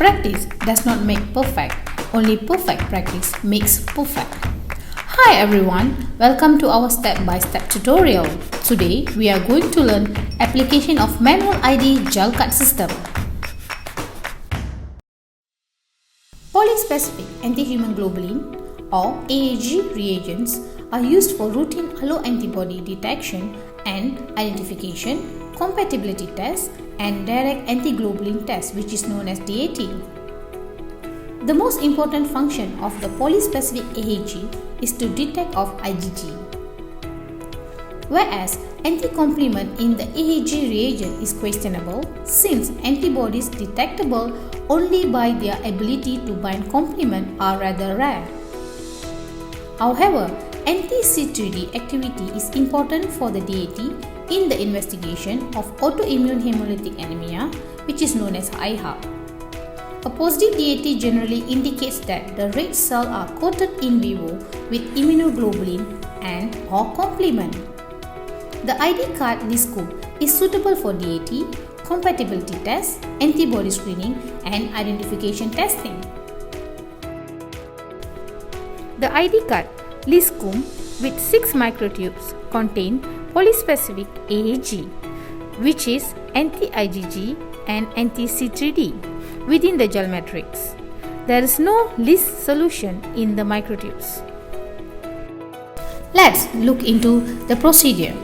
Practice does not make perfect, only perfect practice makes perfect. Hi everyone, welcome to our step-by-step tutorial. Today we are going to learn application of manual ID gel card system. Polyspecific anti-human globulin or AAG reagents are used for routine alloantibody detection and identification, compatibility tests, and direct antiglobulin test, which is known as DAT. The most important function of the polyspecific AAG is to detect of IgG, whereas anti-complement in the AAG reagent is questionable since antibodies detectable only by their ability to bind complement are rather rare. However, anti-C3d activity is important for the DAT in the investigation of autoimmune hemolytic anemia, which is known as IHA. A positive DAT generally indicates that the red cells are coated in vivo with immunoglobulin and or complement. The ID card LISS Card is suitable for DAT, compatibility tests, antibody screening, and identification testing. The ID card LISS Card with 6 microtubes contain polyspecific AAG, which is anti-IgG and anti-C3d within the gel matrix. There is no LISS solution in the microtubes. Let's look into the procedure.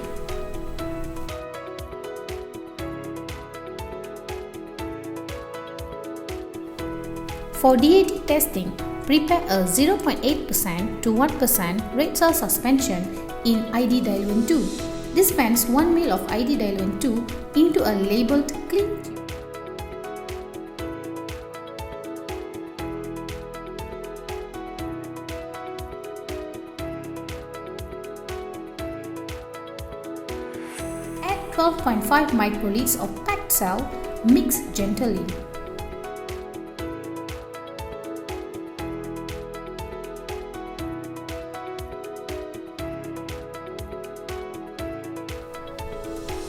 For DAT testing, prepare a 0.8% to 1% red cell suspension in ID diluent 2. Dispense 1 ml of ID diluent 2 into a labeled clean tube. Add 12.5 microliters of packed cell, mix gently.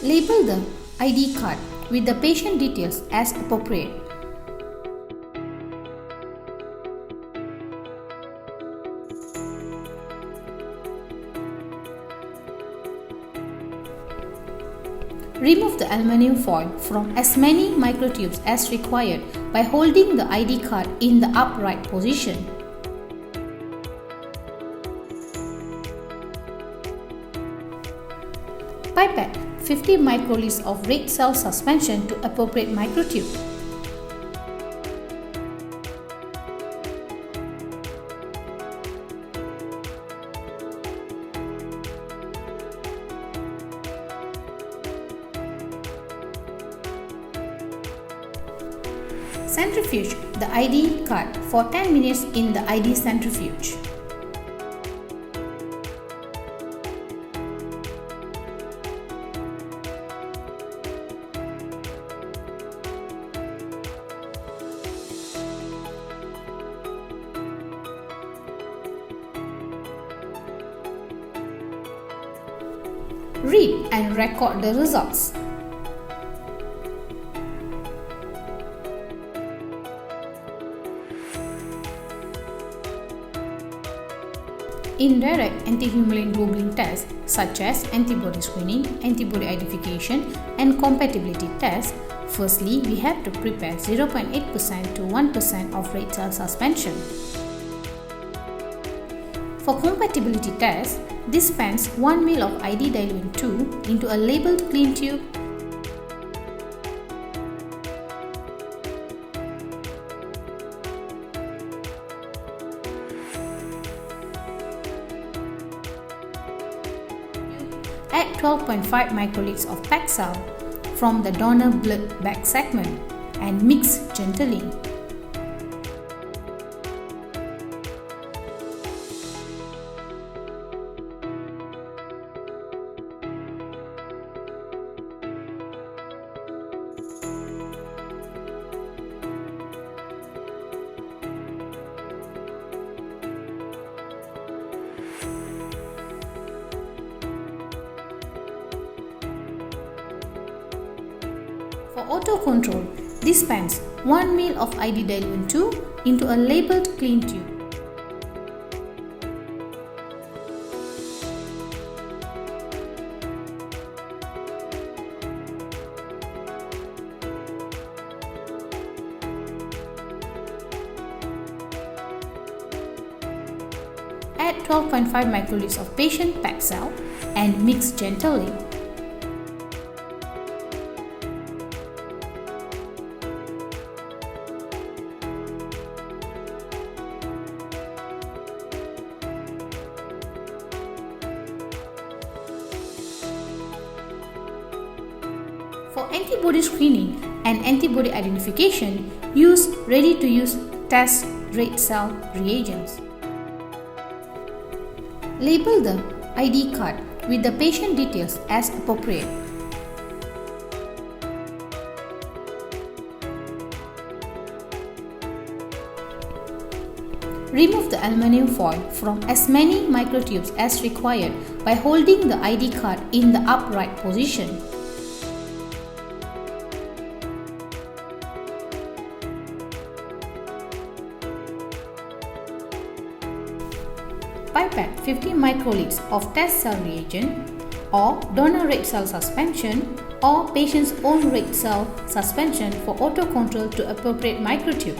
Label the ID card with the patient details as appropriate. Remove the aluminum foil from as many microtubes as required by holding the ID card in the upright position. Pipette 50 microliters of red cell suspension to appropriate microtube. Centrifuge the ID card for 10 minutes in the ID centrifuge. Read and record the results. Indirect anti-human globulin tests such as antibody screening, antibody identification, and compatibility tests. Firstly, we have to prepare 0.8% to 1% of red cell suspension. For compatibility tests, dispense 1 ml of ID diluent 2 into a labeled clean tube. Add 12.5 microliters of packed cell from the donor blood bag segment and mix gently. For auto control, Dispense 1 ml of ID diluent 2 into a labeled clean tube. Add 12.5 microliters of patient packed cell and mix gently. For antibody screening and antibody identification, use ready-to-use test red cell reagents. Label the ID card with the patient details as appropriate. Remove the aluminum foil from as many microtubes as required by holding the ID card in the upright position. Pipette 50 microliters of test cell reagent or donor red cell suspension or patient's own red cell suspension for auto-control to appropriate microtube.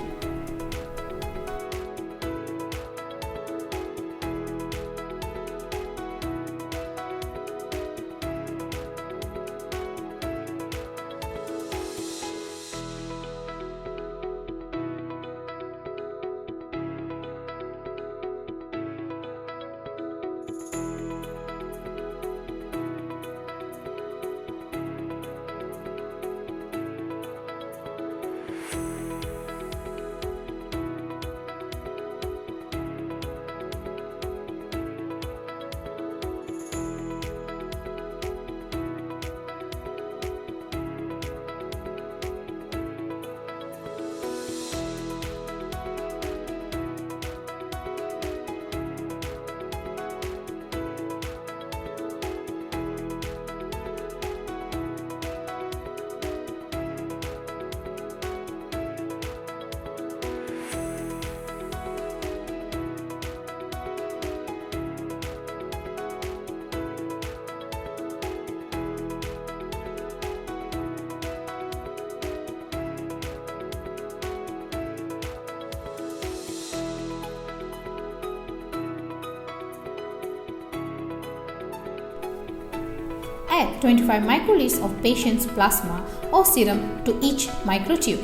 Add 25 microliters of patient's plasma or serum to each microtube.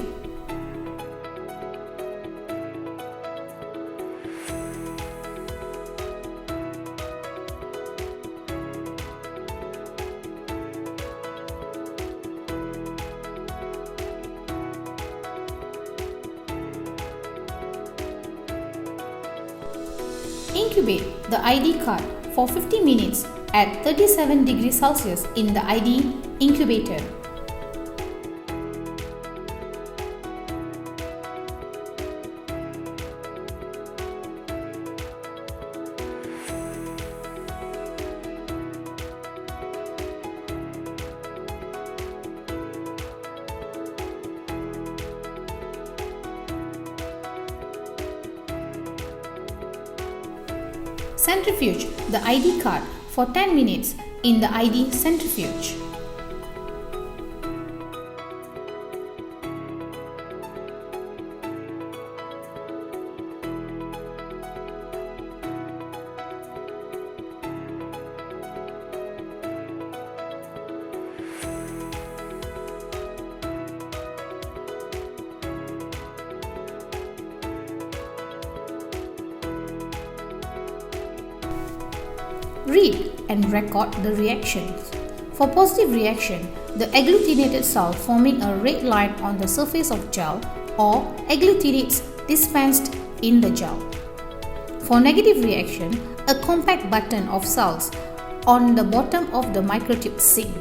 Incubate the ID card for 50 minutes at 37 degrees Celsius in the ID incubator. Centrifuge the ID card for 10 minutes in the ID centrifuge. Read and record the reactions. For positive reaction, the agglutinated cell forming a red line on the surface of gel or agglutinates dispensed in the gel. For negative reaction, a compact button of cells on the bottom of the microtube sink.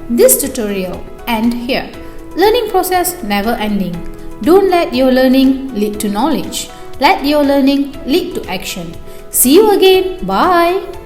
This tutorial ends here. Learning process never ending. Don't let your learning lead to knowledge. Let your learning lead to action. See you again. Bye.